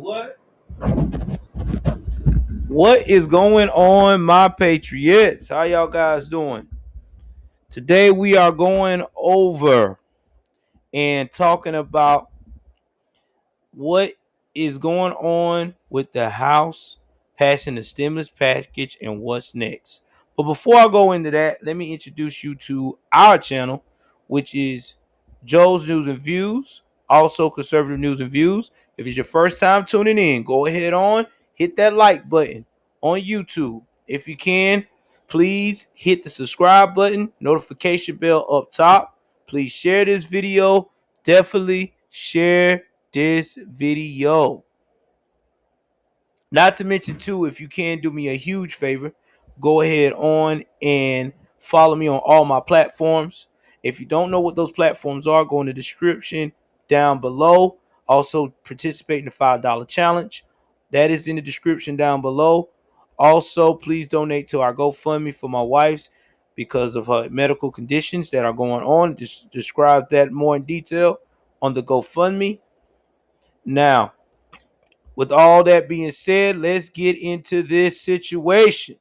What is going on, my Patriots? How y'all guys doing? Today we are going over and talking about what is going on with the House passing the stimulus package and what's next. But before I go into that, let me introduce you to our channel, which is Joe's News and Views, also Conservative News and Views. If it's your first time tuning in, go ahead on, hit that like button on YouTube. If you can, please hit the subscribe button, notification bell up top. Please share this video. Definitely share this video. Not to mention too, if you can do me a huge favor, go ahead on and follow me on all my platforms. If you don't know what those platforms are, go in the description down below. Also participate in the $5 challenge. That is in the description down below. Also, please donate to our GoFundMe for my wife's because of her medical conditions that are going on. Just describe that more in detail on the GoFundMe. Now, with all that being said, let's get into this situation.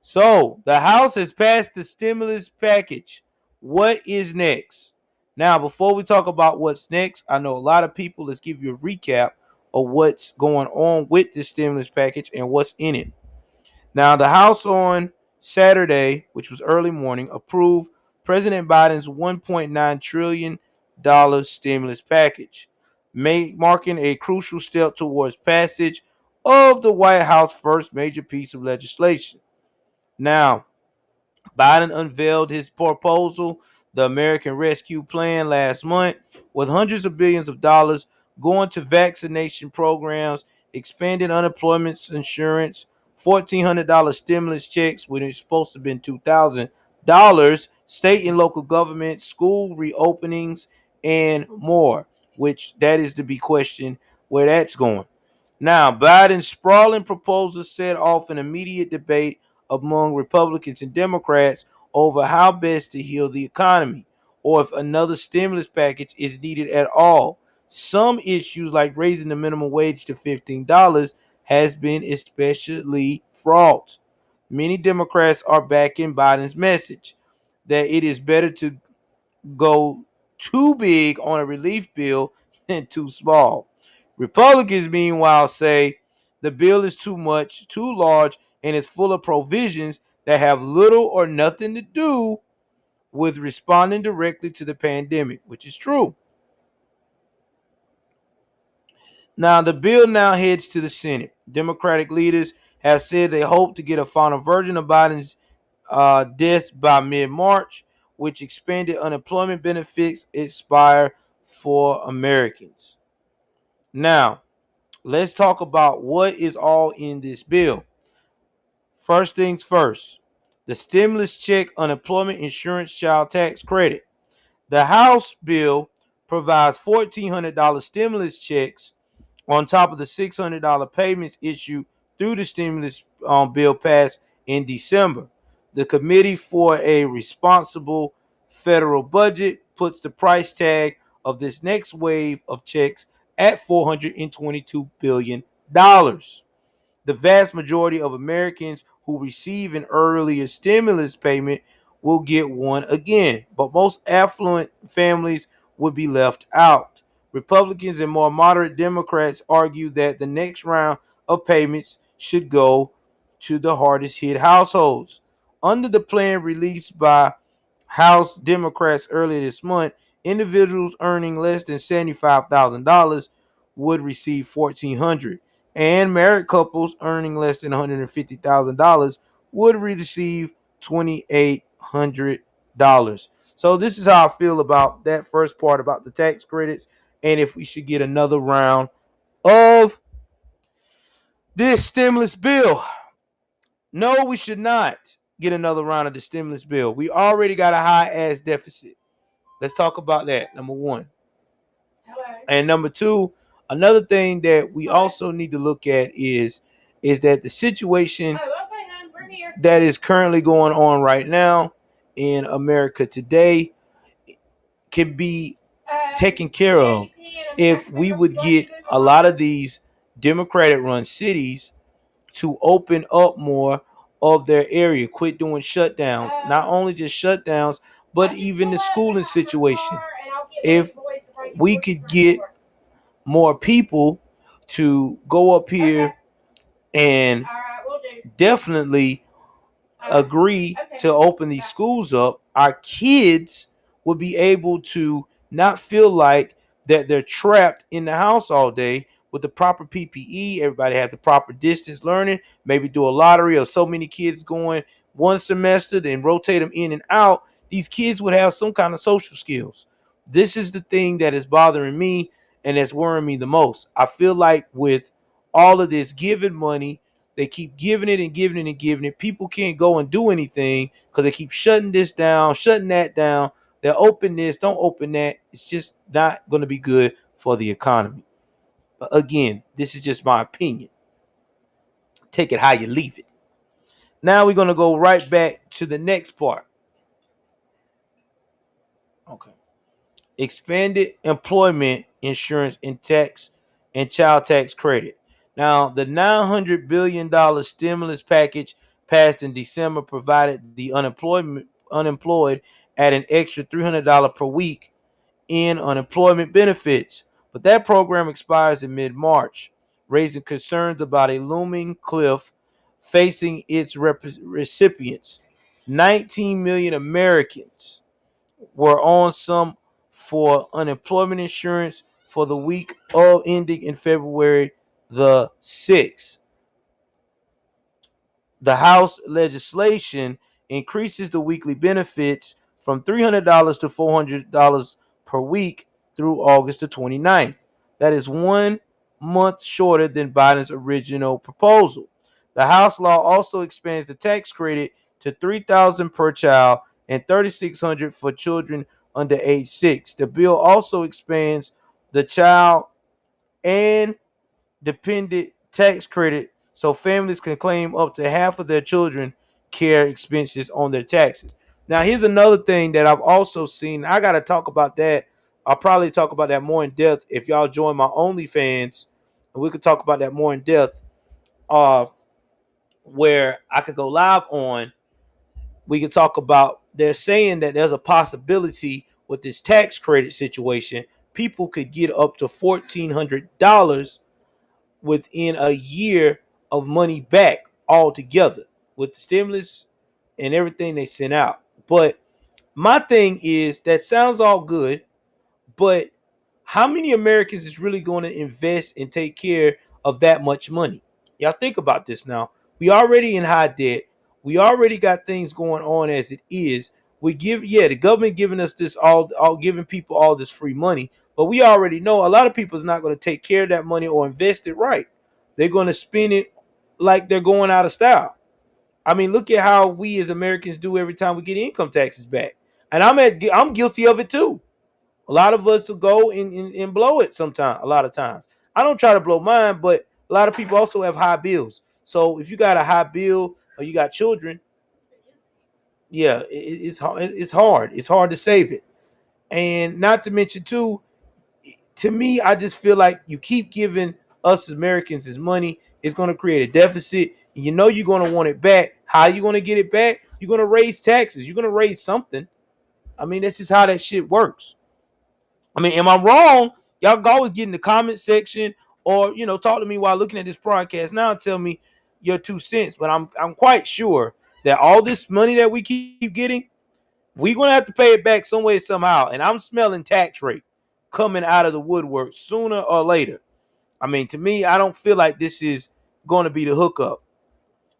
So, the House has passed the stimulus package. What is next? Now, before we talk about what's next, I know a lot of people. Let's give you a recap of what's going on with the stimulus package and what's in it. Now, the House on Saturday, which was early morning, approved President Biden's $1.9 trillion stimulus package, marking a crucial step towards passage of the White House's first major piece of legislation. Now, Biden unveiled his proposal, the American Rescue Plan, last month, with hundreds of billions of dollars going to vaccination programs, expanded unemployment insurance, $1,400 stimulus checks when it's supposed to have been $2,000, state and local government, school reopenings, and more, which that is to be questioned where that's going. Now, Biden's sprawling proposal set off an immediate debate among Republicans and Democrats over how best to heal the economy or if another stimulus package is needed at all. Some issues like raising the minimum wage to $15 has been especially fraught. Many Democrats are backing Biden's message that it is better to go too big on a relief bill than too small. Republicans, meanwhile, say the bill is too much, too large, and is full of provisions that have little or nothing to do with responding directly to the pandemic, which is true. Now, the bill now heads to the Senate. Democratic leaders have said they hope to get a final version of Biden's death by mid-March, which expanded unemployment benefits expire for Americans. Now, let's talk about what is all in this bill. First things first, the stimulus check, unemployment insurance, child tax credit. The House bill provides $1,400 stimulus checks on top of the $600 payments issued through the stimulus bill passed in December. The Committee for a Responsible Federal Budget puts the price tag of this next wave of checks at $422 billion. The vast majority of Americans who receive an earlier stimulus payment will get one again, but most affluent families would be left out. Republicans and more moderate Democrats argue that the next round of payments should go to the hardest hit households. Under the plan released by House Democrats earlier this month, individuals earning less than $75,000 would receive $1,400, and married couples earning less than $150,000 would receive $2,800. So this is how I feel about that first part about the tax credits and if we should get another round of this stimulus bill. No, we should not get another round of the stimulus bill. We already got a high ass deficit. Let's talk about that. Number one. And number two, another thing that we also need to look at is that the situation that is currently going on right now in America today can be taken care of if we would get a lot of these Democratic run cities to open up more of their area, quit doing shutdowns. Not only just shutdowns, but even the schooling situation. If we could get more people to go up here and definitely agree to open these schools up, our kids would be able to not feel like that they're trapped in the house all day with the proper PPE. Everybody has the proper distance learning. Maybe do a lottery of so many kids going one semester, then rotate them in and out. These kids would have some kind of social skills. This is the thing that is bothering me and that's worrying me the most. I feel like with all of this giving money, they keep giving it and giving it and giving it. People can't go and do anything because they keep shutting this down, shutting that down. They'll open this, don't open that. It's just not going to be good for the economy. But again, this is just my opinion. Take it how you leave it. Now we're going to go right back to the next part. Okay. Expanded employment insurance and tax and child tax credit. Now, the $900 billion stimulus package passed in December provided the unemployed at an extra $300 per week in unemployment benefits. But that program expires in mid-March, raising concerns about a looming cliff facing its recipients. 19 million Americans were on some for unemployment insurance for the week of ending in February the 6th. The House legislation increases the weekly benefits from $300 to $400 per week through August the 29th. That is 1 month shorter than Biden's original proposal. The House law also expands the tax credit to $3,000 per child and $3,600 for children under age 6. The bill also expands the child and dependent tax credit so families can claim up to half of their children care expenses on their taxes. Now, here's another thing that I've also seen. I got to talk about that. I'll probably talk about that more in depth if y'all join my OnlyFans, and we could talk about that more in depth. Uh, where I could go live on, we could talk about. They're saying that there's a possibility with this tax credit situation, people could get up to $1,400 within a year of money back altogether with the stimulus and everything they sent out. But my thing is that sounds all good, but how many Americans is really going to invest and take care of that much money? Y'all think about this now. We already in high debt. We already got things going on as it is. We give, yeah, the government giving us this all giving people all this free money, but we already know a lot of people is not going to take care of that money or invest it right. They're going to spend it like they're going out of style. I mean, look at how we as Americans do every time we get income taxes back, and I'm guilty of it too. A lot of us will go and blow it sometimes, a lot of times. I don't try to blow mine, but a lot of people also have high bills. So if you got a high bill or you got children, yeah, it's hard. It's hard. It's hard to save it. And not to mention too, to me, I just feel like you keep giving us Americans this money, it's going to create a deficit. And you know you're going to want it back. How are you going to get it back? You're going to raise taxes. You're going to raise something. I mean, that's just how that shit works. I mean, am I wrong? Y'all can always get in the comment section or talk to me while looking at this broadcast now and tell me your 2 cents. But I'm quite sure that all this money that we keep getting, we're gonna have to pay it back some way somehow. And I'm smelling tax rate coming out of the woodwork sooner or later. I mean, to me, I don't feel like this is going to be the hookup.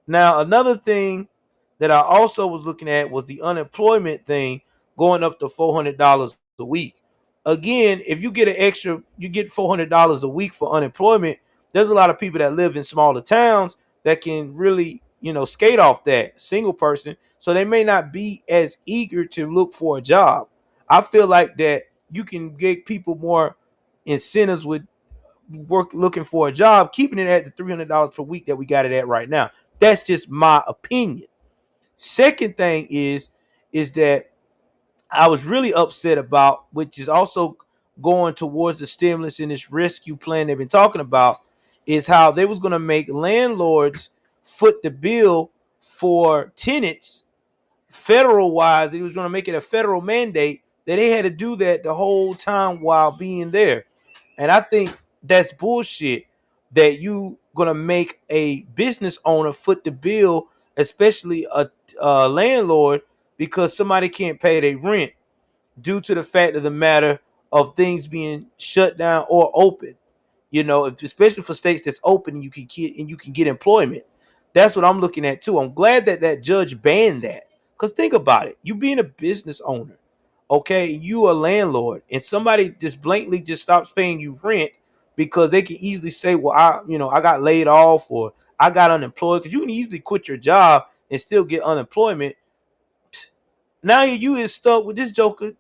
Now, another thing that I also was looking at was the unemployment thing going up to $400 a week. Again, if you get an extra, you get $400 a week for unemployment. There's a lot of people that live in smaller towns that can really, skate off that single person. So they may not be as eager to look for a job. I feel like that you can get people more incentives with work looking for a job, keeping it at the $300 per week that we got it at right now. That's just my opinion. Second thing is that I was really upset about, which is also going towards the stimulus and this rescue plan they've been talking about, is how they was gonna make landlords foot the bill for tenants federal wise. He was going to make it a federal mandate that they had to do that the whole time while being there. And I think that's bullshit that you gonna make a business owner foot the bill, especially a landlord, because somebody can't pay their rent due to the fact of the matter of things being shut down or open. Especially for states that's open and you can get employment. That's what I'm looking at too. I'm glad that that judge banned that. Cause think about it, you being a business owner, okay, you a landlord, and somebody just blatantly just stops paying you rent because they can easily say, well, I got laid off or I got unemployed, because you can easily quit your job and still get unemployment. Now you is stuck with this joker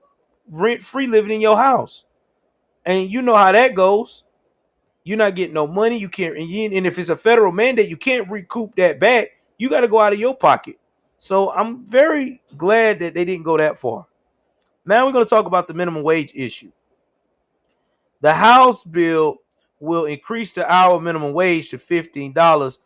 rent free living in your house, and you know how that goes. You're not getting no money. You can't, and if it's a federal mandate, you can't recoup that back. You got to go out of your pocket. So I'm very glad that they didn't go that far. Now we're going to talk about the minimum wage issue. The House bill will increase the hour minimum wage to $15,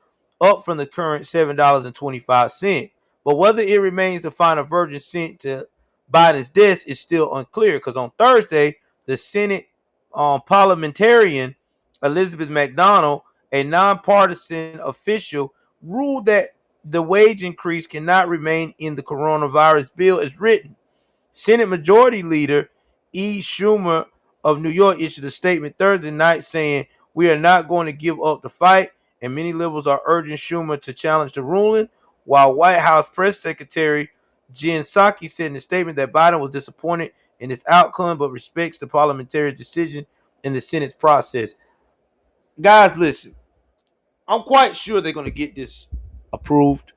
up from the current $7.25. But whether it remains the final version sent to Biden's desk is still unclear, because on Thursday, the Senate parliamentarian Elizabeth McDonald, a nonpartisan official, ruled that the wage increase cannot remain in the coronavirus bill as written. Senate Majority Leader E. Schumer of New York issued a statement Thursday night saying, "We are not going to give up the fight," and many liberals are urging Schumer to challenge the ruling, while White House Press Secretary Jen Psaki said in a statement that Biden was disappointed in its outcome but respects the parliamentary decision in the Senate's process. Guys, listen, I'm quite sure they're going to get this approved.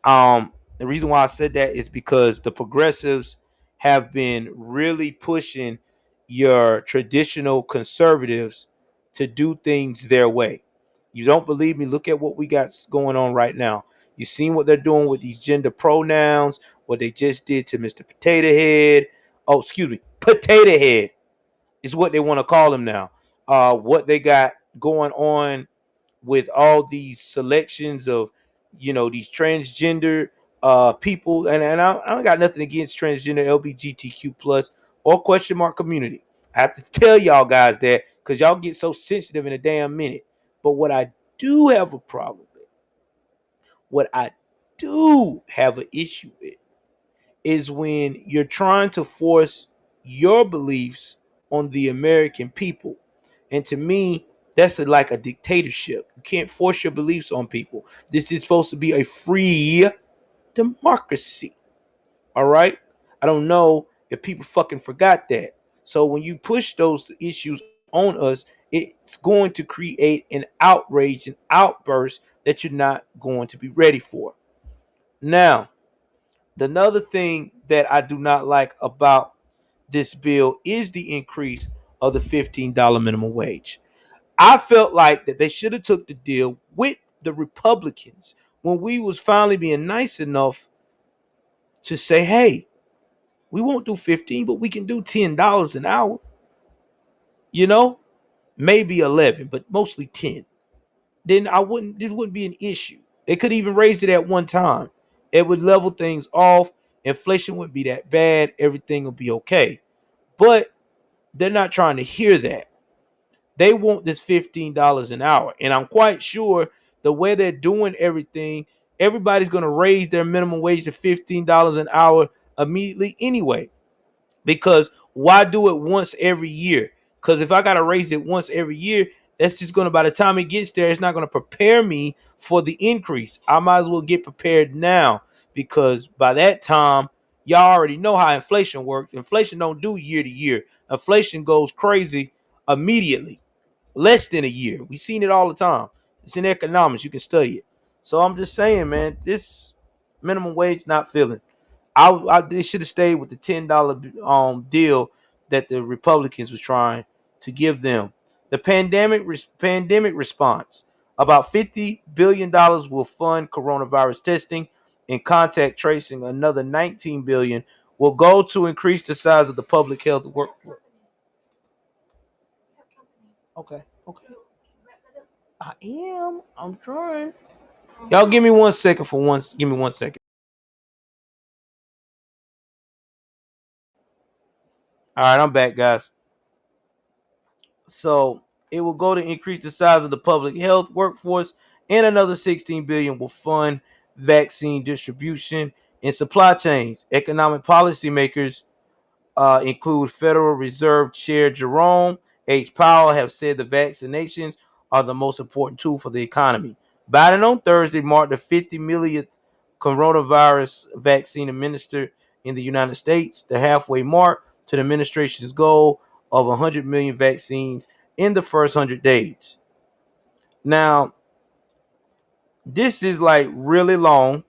The reason why I said that is because the progressives have been really pushing your traditional conservatives to do things their way. You don't believe me? Look at what we got going on right now. You seen what they're doing with these gender pronouns, what they just did to Mr. Potato Head. Oh, excuse me, Potato Head is what they want to call him now. What they got going on with all these selections of these transgender people, and I don't got nothing against transgender LGBTQ plus or question mark community. I have to tell y'all guys that because y'all get so sensitive in a damn minute. But what I do have an issue with is when you're trying to force your beliefs on the American people. And to me, that's like a dictatorship. You can't force your beliefs on people. This is supposed to be a free democracy. All right? I don't know if people fucking forgot that. So when you push those issues on us, it's going to create an outrage, an outburst that you're not going to be ready for. Now, another thing that I do not like about this bill is the increase of the $15 minimum wage. I felt like that they should have took the deal with the Republicans when we was finally being nice enough to say, hey, we won't do 15, but we can do $10 an hour. You know, maybe 11, but mostly 10. Then this wouldn't be an issue. They could even raise it at one time. It would level things off. Inflation wouldn't be that bad. Everything will be okay. But they're not trying to hear that. They want this $15 an hour. And I'm quite sure the way they're doing everything, everybody's going to raise their minimum wage to $15 an hour immediately anyway. Because why do it once every year? Because if I got to raise it once every year, that's just going to, by the time it gets there, it's not going to prepare me for the increase. I might as well get prepared now, because by that time, y'all already know how inflation works. Inflation don't do year to year. Inflation goes crazy immediately. Less than a year. We've seen it all the time. It's in economics. You can study it. So I'm just saying, man, this minimum wage not feeling. They should have stayed with the $10 deal that the Republicans was trying to give them. The pandemic response. About $50 billion will fund coronavirus testing and contact tracing. Another $19 billion will go to increase the size of the public health workforce. Okay. Okay. I am. I'm trying. Y'all give me 1 second for once. Give me 1 second. All right, I'm back, guys. So it will go to increase the size of the public health workforce, and another 16 billion will fund vaccine distribution and supply chains. Economic policymakers include Federal Reserve Chair Jerome H. Powell have said the vaccinations are the most important tool for the economy. Biden on Thursday marked the 50 millionth coronavirus vaccine administered in the United States, the halfway mark to the administration's goal of 100 million vaccines in the first 100 days. Now, this is like really long.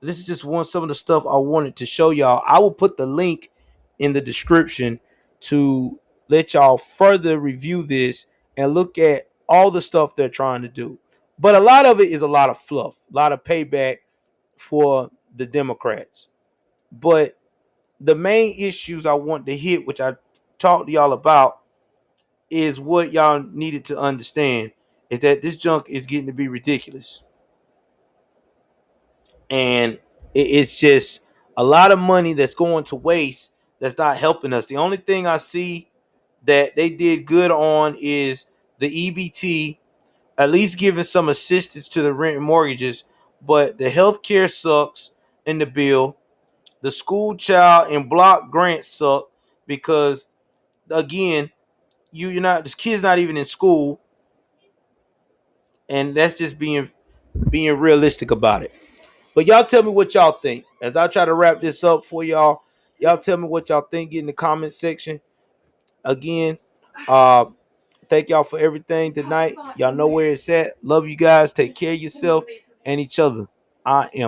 This is just some of the stuff I wanted to show y'all. I will put the link in the description to let y'all further review this and look at all the stuff they're trying to do. But a lot of it is a lot of fluff, a lot of payback for the Democrats. But the main issues I want to hit, which I talked to y'all about, is what y'all needed to understand is that this junk is getting to be ridiculous. And it's just a lot of money that's going to waste that's not helping us. The only thing I see that they did good on is the EBT, at least giving some assistance to the rent and mortgages, but the health care sucks in the bill. The school child and block grant suck because again, you're not, this kid's not even in school, and that's just being realistic about it. But y'all tell me what y'all think. As I try to wrap this up for y'all, y'all tell me what y'all think in the comment section. Again, uh, thank y'all for everything tonight. Y'all know where it's at. Love you guys. Take care of yourself and each other. I am.